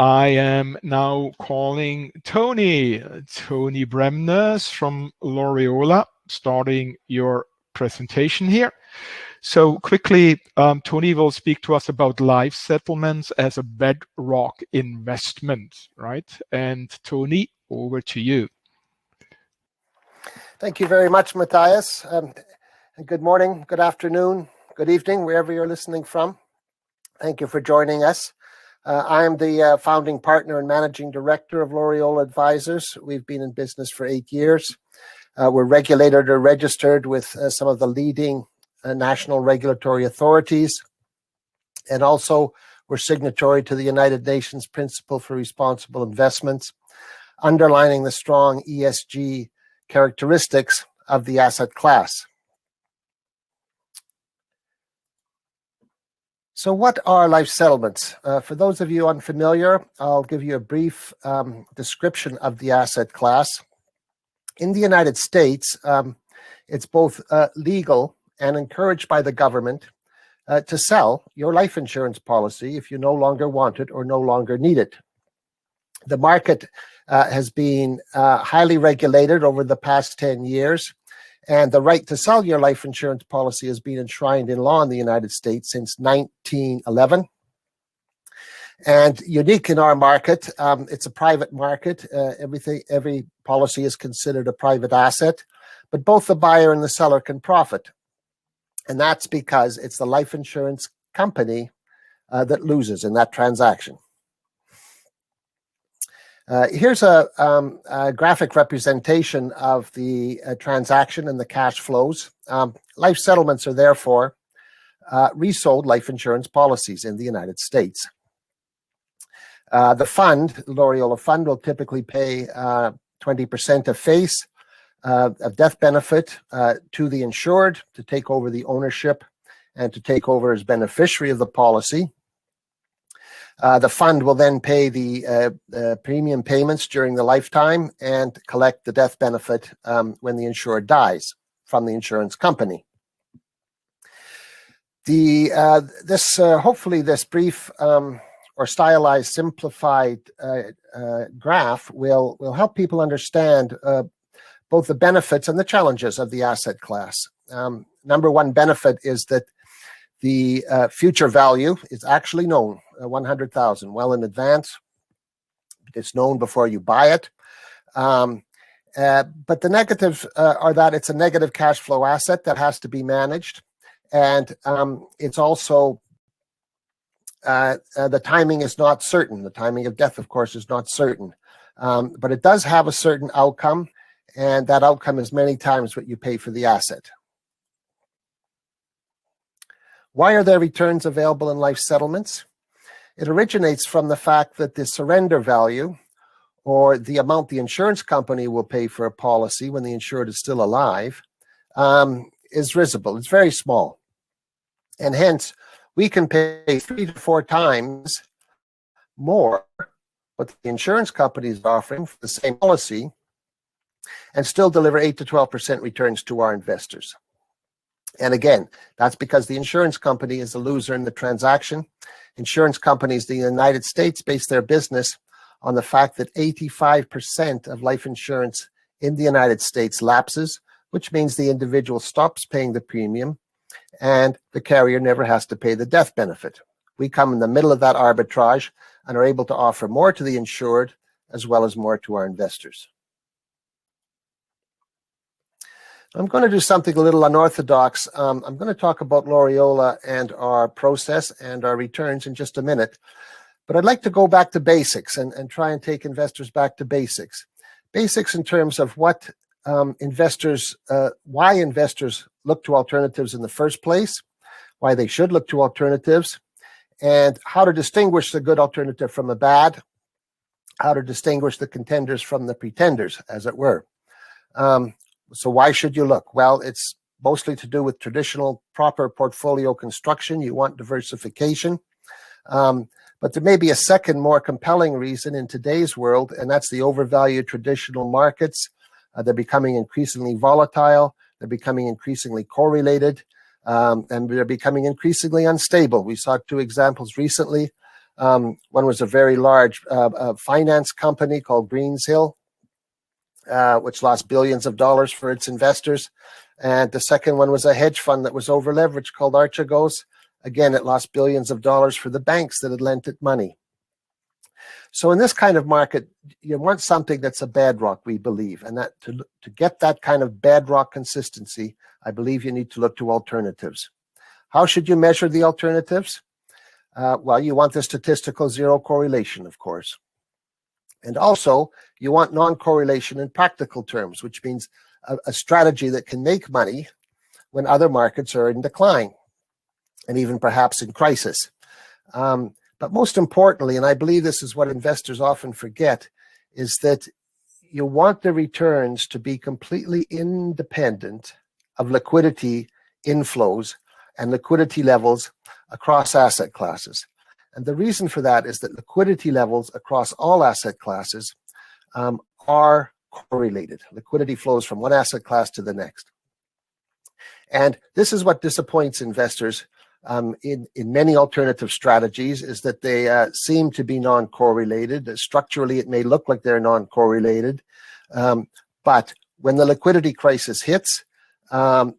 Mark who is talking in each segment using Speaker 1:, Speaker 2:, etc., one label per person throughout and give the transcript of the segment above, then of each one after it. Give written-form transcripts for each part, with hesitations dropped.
Speaker 1: I am now calling Tony Bremnes from Laureola, starting your presentation here. So quickly, Tony will speak to us about life settlements as a bedrock investment, right? And Tony, over to you.
Speaker 2: Thank you very much, Matthias. And good morning, good afternoon, good evening, wherever you're listening from. Thank you for joining us. I am the founding partner and managing director of Laureola Advisors. We've been in business for 8 years. We're regulated or registered with some of the leading national regulatory authorities. And also, we're signatory to the United Nations Principle for Responsible Investments, underlining the strong ESG characteristics of the asset class. So what are life settlements? For those of you unfamiliar, I'll give you a brief description of the asset class. In the United States, it's both legal and encouraged by the government to sell your life insurance policy if you no longer want it or no longer need it. The market has been highly regulated over the past 10 years, and the right to sell your life insurance policy has been enshrined in law in the United States since 1911. And unique in our market, it's a private market. Every policy is considered a private asset, but both the buyer and the seller can profit. And that's because it's the life insurance company that loses in that transaction. Here's a graphic representation of the transaction and the cash flows. Life settlements are therefore resold life insurance policies in the United States. The fund, Laureola Fund, will typically pay 20% of face of death benefit to the insured to take over the ownership and to take over as beneficiary of the policy. The fund will then pay the premium payments during the lifetime and collect the death benefit when the insured dies from the insurance company. Hopefully this brief or stylized, simplified graph will help people understand both the benefits and the challenges of the asset class. Number one benefit is that the future value is actually known, $100,000, well in advance. It's known before you buy it. But the negatives are that it's a negative cash flow asset that has to be managed. And it's also, the timing is not certain. The timing of death, of course, is not certain. But it does have a certain outcome, and that outcome is many times what you pay for the asset. Why are there returns available in life settlements? It originates from the fact that the surrender value, or the amount the insurance company will pay for a policy when the insured is still alive, is risible. It's very small. And hence, we can pay 3 to 4 times more what the insurance company is offering for the same policy and still deliver 8 to 12% returns to our investors. And again, that's because the insurance company is a loser in the transaction. Insurance companies in the United States base their business on the fact that 85% of life insurance in the United States lapses, which means the individual stops paying the premium and the carrier never has to pay the death benefit. We come in the middle of that arbitrage and are able to offer more to the insured as well as more to our investors. I'm going to do something a little unorthodox. I'm going to talk about Laureola and our process and our returns in just a minute. But I'd like to go back to basics and try and take investors back to basics. Basics in terms of what why investors look to alternatives in the first place, why they should look to alternatives, and how to distinguish the good alternative from the bad, how to distinguish the contenders from the pretenders, as it were. So why should you look? Well, it's mostly to do with traditional proper portfolio construction. You want diversification. But there may be a second, more compelling reason in today's world, and that's the overvalued traditional markets. They're becoming increasingly volatile. They're becoming increasingly correlated, and they're becoming increasingly unstable. We saw 2 examples recently One was a very large finance company called Greenshill, which lost billions of dollars for its investors. And the second one was a hedge fund that was over-leveraged called Archegos. Again, it lost billions of dollars for the banks that had lent it money. So in this kind of market, you want something that's a bedrock, we believe. And that to get that kind of bedrock consistency, I believe you need to look to alternatives. How should you measure the alternatives? Well, you want the statistical zero correlation, of course. And also, you want non-correlation in practical terms, which means a strategy that can make money when other markets are in decline and even perhaps in crisis. But most importantly, and I believe this is what investors often forget, is that you want the returns to be completely independent of liquidity inflows and liquidity levels across asset classes. And the reason for that is that liquidity levels across all asset classes are correlated. Liquidity flows from one asset class to the next. And this is what disappoints investors in many alternative strategies, is that they seem to be non-correlated. Structurally, it may look like they're non-correlated, but when the liquidity crisis hits,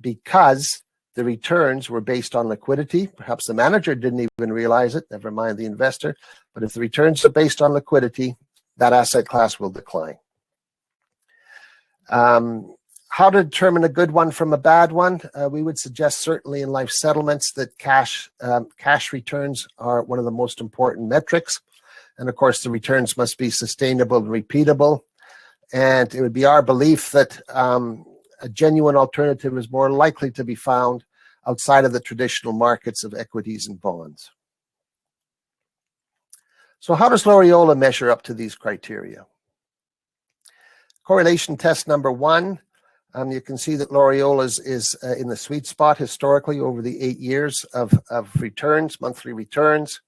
Speaker 2: because the returns were based on liquidity, perhaps the manager didn't even realize it, never mind the investor, but if the returns are based on liquidity, that asset class will decline. How to determine a good one from a bad one? We would suggest certainly in life settlements that cash returns are one of the most important metrics. And of course, the returns must be sustainable and repeatable. And it would be our belief that a genuine alternative is more likely to be found outside of the traditional markets of equities and bonds. So how does Laureola measure up to these criteria? Correlation test number one. You can see that Laureola's is in the sweet spot historically over the 8 years of returns, monthly returns.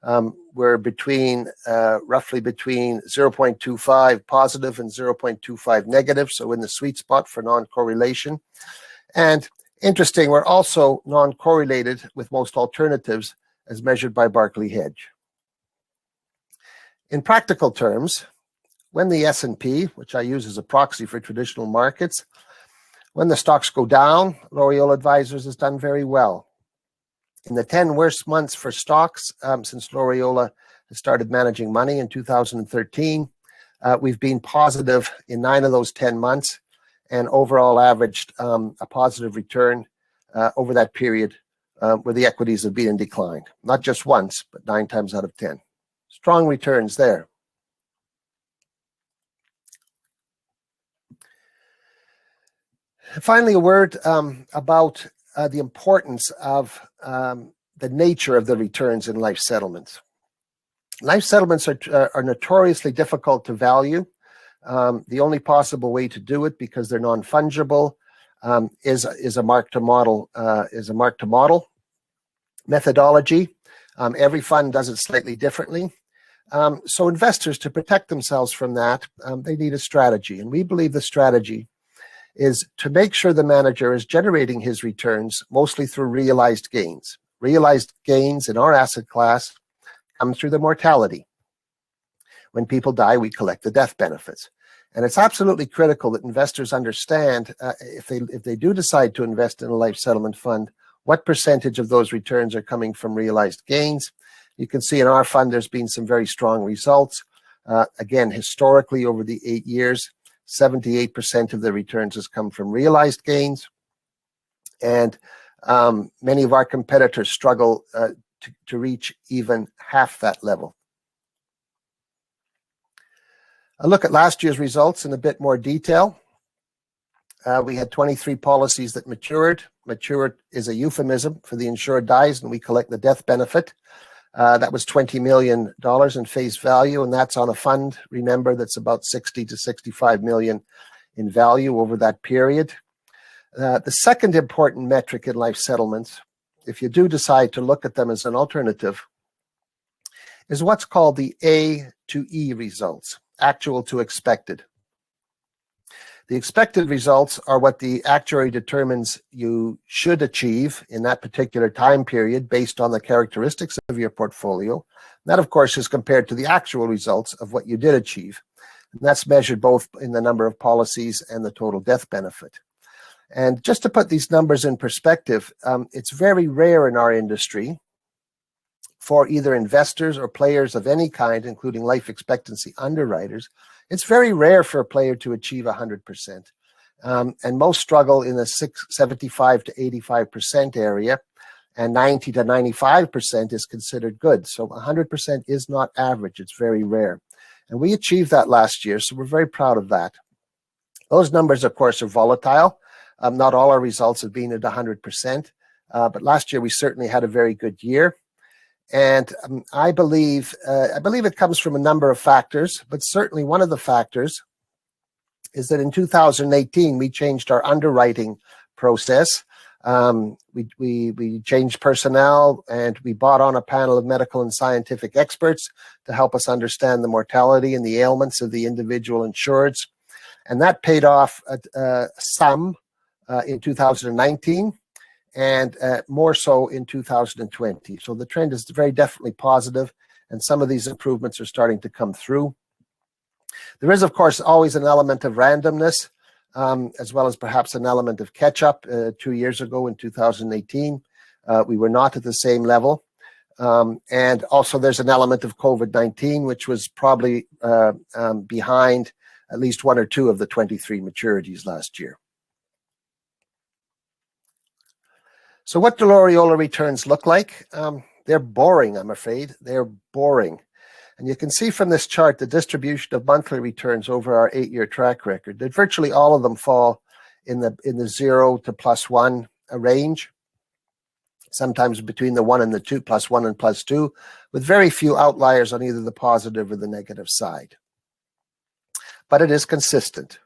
Speaker 2: We're roughly between 0.25 positive and 0.25 negative, so in the sweet spot for non-correlation. And interesting, we're also non-correlated with most alternatives as measured by Barclay Hedge. In practical terms, when the S&P, which I use as a proxy for traditional markets, when the stocks go down, Laureola Advisors has done very well. In the 10 worst months for stocks since Laureola has started managing money in 2013, we've been positive in 9 of those 10 months and overall averaged a positive return over that period where the equities have been in decline. Not just once, but 9 times out of 10. Strong returns there. Finally, a word about the importance of the nature of the returns in life settlements. Life settlements are notoriously difficult to value. The only possible way to do it, because they're non-fungible, is a mark-to-model methodology. Every fund does it slightly differently. So investors, to protect themselves from that, they need a strategy, and we believe the strategy is to make sure the manager is generating his returns mostly through realized gains. Realized gains in our asset class come through the mortality. When people die, we collect the death benefits. And it's absolutely critical that investors understand, if they do decide to invest in a life settlement fund, what percentage of those returns are coming from realized gains. You can see in our fund, there's been some very strong results. Again, historically, over the 8 years, 78% of the returns has come from realized gains. And many of our competitors struggle to reach even half that level. A look at last year's results in a bit more detail. We had 23 policies that matured. Matured is a euphemism for the insured dies and we collect the death benefit. That was $20 million in face value, and that's on a fund, remember, that's about 60 to 65 million in value over that period. The second important metric in life settlements, if you do decide to look at them as an alternative, is what's called the A to E results, actual to expected. The expected results are what the actuary determines you should achieve in that particular time period based on the characteristics of your portfolio. That, of course, is compared to the actual results of what you did achieve. And that's measured both in the number of policies and the total death benefit. And just to put these numbers in perspective, it's very rare in our industry for either investors or players of any kind, including life expectancy underwriters. It's very rare for a player to achieve 100%. And most struggle in the 75 to 85% area, and 90 to 95% is considered good. So 100% is not average. It's very rare. And we achieved that last year, so we're very proud of that. Those numbers, of course, are volatile. Not all our results have been at 100%, but last year we certainly had a very good year. And I believe it comes from a number of factors, but certainly one of the factors is that in 2018 we changed our underwriting process. We changed personnel, and we brought on a panel of medical and scientific experts to help us understand the mortality and the ailments of the individual insureds. And that paid off some in 2019 and more so in 2020. So the trend is very definitely positive, and some of these improvements are starting to come through. There is, of course, always an element of randomness, as well as perhaps an element of catch-up. 2 years ago in 2018, we were not at the same level. And also there's an element of COVID-19, which was probably behind at least one or two of the 23 maturities last year. So what do Laureola returns look like? They're boring, I'm afraid. They're boring. And you can see from this chart the distribution of monthly returns over our 8-year track record, that virtually all of them fall in the 0 to +1 range, sometimes between the 1 and the 2, +1 and +2, with very few outliers on either the positive or the negative side. But it is consistent.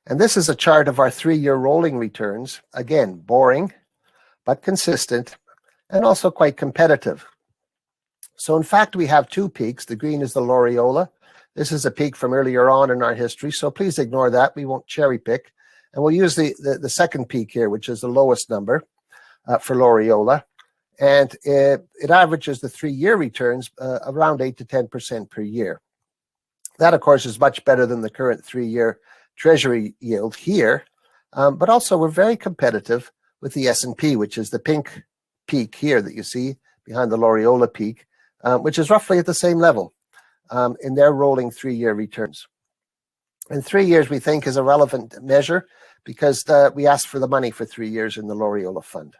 Speaker 2: And this is a chart of our 3-year rolling returns. Again, boring, but consistent, and also quite competitive. So in fact, we have two peaks. The green is the Laureola. This is a peak from earlier on in our history, so please ignore that. We won't cherry pick. And we'll use the second peak here, which is the lowest number for Laureola. And it averages the 3-year returns around 8 to 10% per year. That, of course, is much better than the current 3-year Treasury yield here, but also we're very competitive with the S&P, which is the pink peak here that you see behind the Laureola peak, which is roughly at the same level in their rolling 3-year returns. And 3 years, we think, is a relevant measure because we ask for the money for 3 years in the Laureola fund.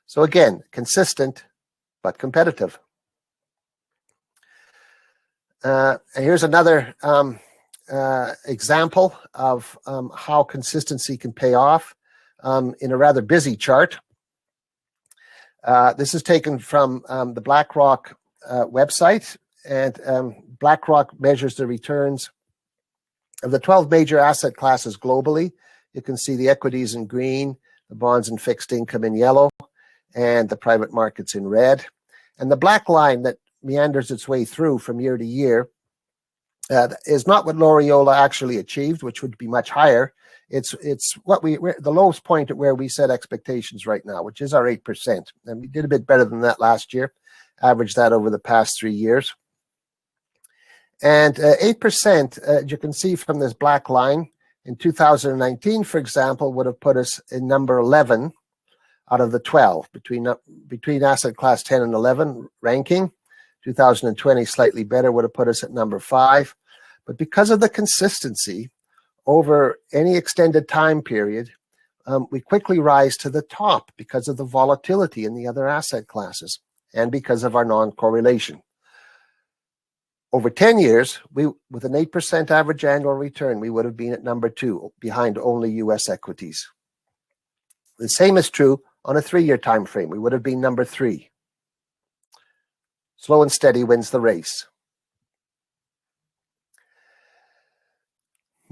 Speaker 2: So again, consistent, but competitive. And here's another example of how consistency can pay off in a rather busy chart. This is taken from the BlackRock website, and BlackRock measures the returns of the 12 major asset classes globally. You can see the equities in green, the bonds and fixed income in yellow, and the private markets in red. And the black line that meanders its way through from year to year is not what Laureola actually achieved, which would be much higher. It's what the lowest point at where we set expectations right now, which is our 8%. And we did a bit better than that last year, averaged that over the past 3 years. And 8%, you can see from this black line, in 2019, for example, would have put us in number 11 out of the 12, between asset class 10 and 11 ranking. 2020, slightly better, would have put us at number 5. But because of the consistency over any extended time period, we quickly rise to the top because of the volatility in the other asset classes and because of our non-correlation. Over 10 years, with an 8% average annual return, we would have been at number 2, behind only U.S. equities. The same is true on a 3-year time frame. We would have been number 3. Slow and steady wins the race.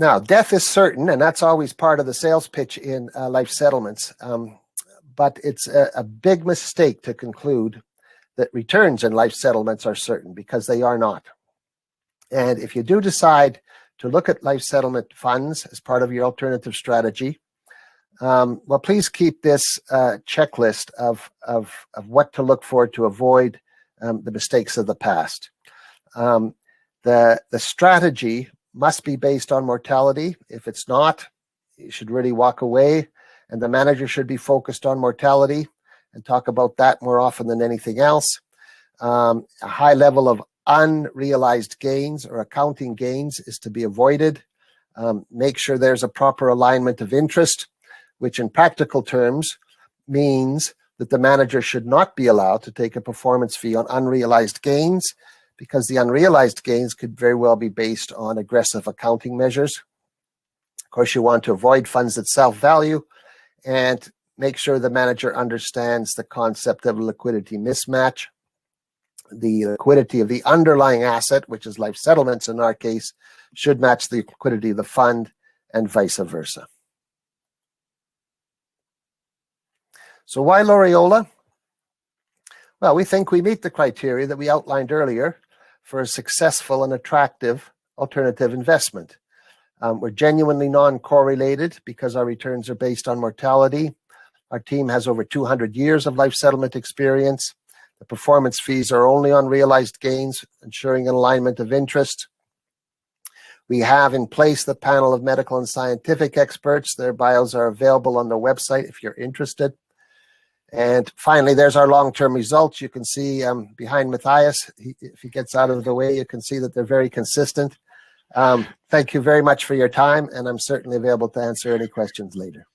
Speaker 2: Now, death is certain, and that's always part of the sales pitch in life settlements. But it's a big mistake to conclude that returns in life settlements are certain, because they are not. And if you do decide to look at life settlement funds as part of your alternative strategy, well, please keep this checklist of what to look for to avoid the mistakes of the past. The strategy must be based on mortality. If it's not, you should really walk away, and the manager should be focused on mortality and talk about that more often than anything else. A high level of unrealized gains or accounting gains is to be avoided. Make sure there's a proper alignment of interest, which in practical terms means that the manager should not be allowed to take a performance fee on unrealized gains, because the unrealized gains could very well be based on aggressive accounting measures. Of course, you want to avoid funds that self-value, and make sure the manager understands the concept of liquidity mismatch. The liquidity of the underlying asset, which is life settlements in our case, should match the liquidity of the fund, and vice versa. So why Laureola? Well, we think we meet the criteria that we outlined earlier for a successful and attractive alternative investment. We're genuinely non-correlated because our returns are based on mortality. Our team has over 200 years of life settlement experience. The performance fees are only on realized gains, ensuring an alignment of interest. We have in place the panel of medical and scientific experts. Their bios are available on the website if you're interested. And finally, there's our long-term results. You can see behind Matthias, if he gets out of the way, you can see that they're very consistent. Thank you very much for your time, and I'm certainly available to answer any questions later.